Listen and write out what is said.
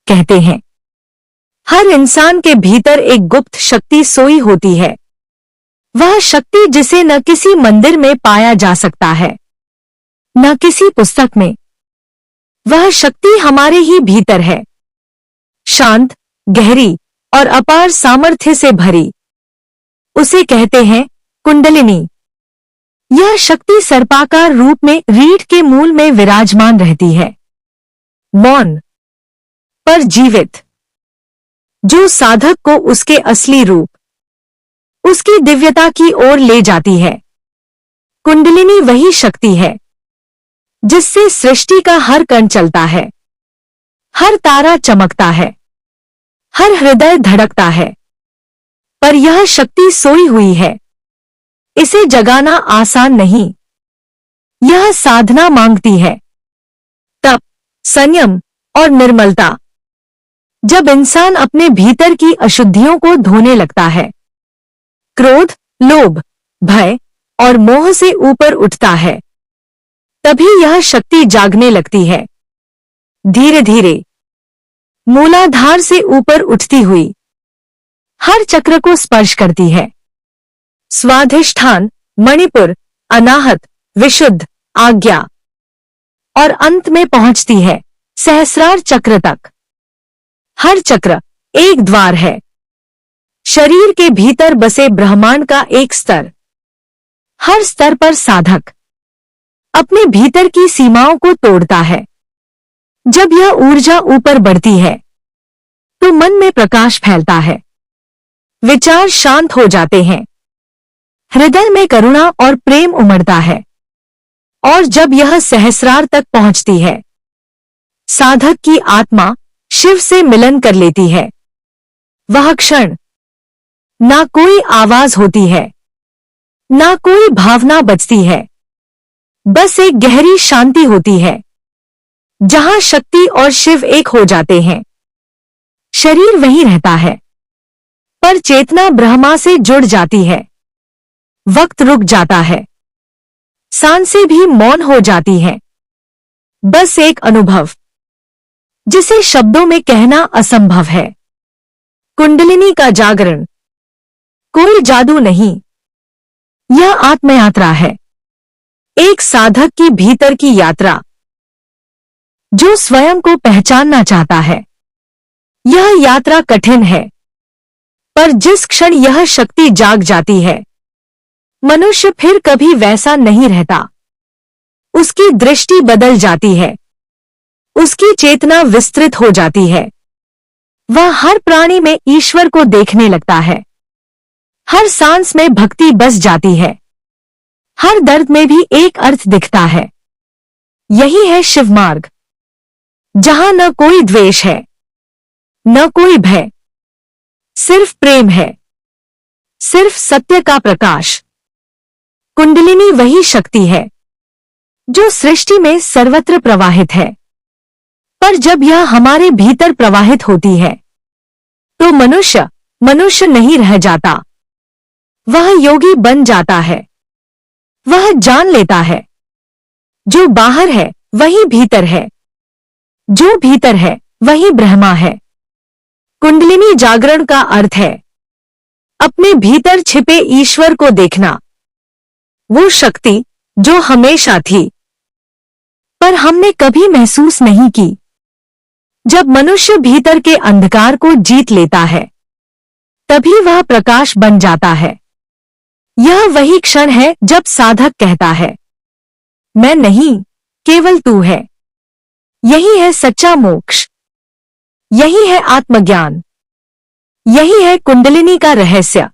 कहते हैं। हर इंसान के भीतर एक गुप्त शक्ति सोई होती है। वह शक्ति जिसे न किसी मंदिर में पाया जा सकता है, न किसी पुस्तक में। वह शक्ति हमारे ही भीतर है, शांत, गहरी और अपार सामर्थ्य से भरी। उसे कहते हैं कुंडलिनी। यह शक्ति सर्पाकार रूप में रीढ़ के मूल में विराजमान रहती है, मौन पर जीवित, जो साधक को उसके असली रूप, उसकी दिव्यता की ओर ले जाती है। कुंडलिनी वही शक्ति है जिससे सृष्टि का हर कण चलता है, हर तारा चमकता है, हर हृदय धड़कता है। पर यह शक्ति सोई हुई है। इसे जगाना आसान नहीं। यह साधना मांगती है, तप, संयम और निर्मलता। जब इंसान अपने भीतर की अशुद्धियों को धोने लगता है, क्रोध, लोभ, भय और मोह से ऊपर उठता है, तभी यह शक्ति जागने लगती है। धीरे धीरे, मूलाधार से ऊपर उठती हुई, हर चक्र को स्पर्श करती है। स्वाधिष्ठान, मणिपुर, अनाहत, विशुद्ध, आज्ञा, और अंत में पहुंचती है सहस्रार चक्र तक। हर चक्र एक द्वार है, शरीर के भीतर बसे ब्रह्मांड का एक स्तर। हर स्तर पर साधक अपने भीतर की सीमाओं को तोड़ता है। जब यह ऊर्जा ऊपर बढ़ती है, तो मन में प्रकाश फैलता है, विचार शांत हो जाते हैं, हृदय में करुणा और प्रेम उमड़ता है। और जब यह सहस्रार तक पहुंचती है, साधक की आत्मा शिव से मिलन कर लेती है। वह क्षण, ना कोई आवाज होती है, ना कोई भावना बचती है, बस एक गहरी शांति होती है, जहां शक्ति और शिव एक हो जाते हैं। शरीर वहीं रहता है, पर चेतना ब्रह्मा से जुड़ जाती है। वक्त रुक जाता है, सांसें भी मौन हो जाती हैं। बस एक अनुभव, जिसे शब्दों में कहना असंभव है। कुंडलिनी का जागरण कोई जादू नहीं, यह आत्मयात्रा है। एक साधक की भीतर की यात्रा, जो स्वयं को पहचानना चाहता है। यह यात्रा कठिन है, पर जिस क्षण यह शक्ति जाग जाती है, मनुष्य फिर कभी वैसा नहीं रहता। उसकी दृष्टि बदल जाती है, उसकी चेतना विस्तृत हो जाती है। वह हर प्राणी में ईश्वर को देखने लगता है, हर सांस में भक्ति बस जाती है, हर दर्द में भी एक अर्थ दिखता है। यही है शिव मार्ग, जहां न कोई द्वेष है, न कोई भय, सिर्फ प्रेम है, सिर्फ सत्य का प्रकाश। कुंडलिनी वही शक्ति है जो सृष्टि में सर्वत्र प्रवाहित है, पर जब यह हमारे भीतर प्रवाहित होती है, तो मनुष्य मनुष्य नहीं रह जाता। वह योगी बन जाता है। वह जान लेता है, जो बाहर है वही भीतर है, जो भीतर है वही ब्रह्मा है। कुंडलिनी जागरण का अर्थ है अपने भीतर छिपे ईश्वर को देखना। वो शक्ति जो हमेशा थी, पर हमने कभी महसूस नहीं की। जब मनुष्य भीतर के अंधकार को जीत लेता है, तभी वह प्रकाश बन जाता है। यह वही क्षण है जब साधक कहता है, मैं नहीं, केवल तू है। यही है सच्चा मोक्ष, यही है आत्मज्ञान, यही है कुंडलिनी का रहस्य।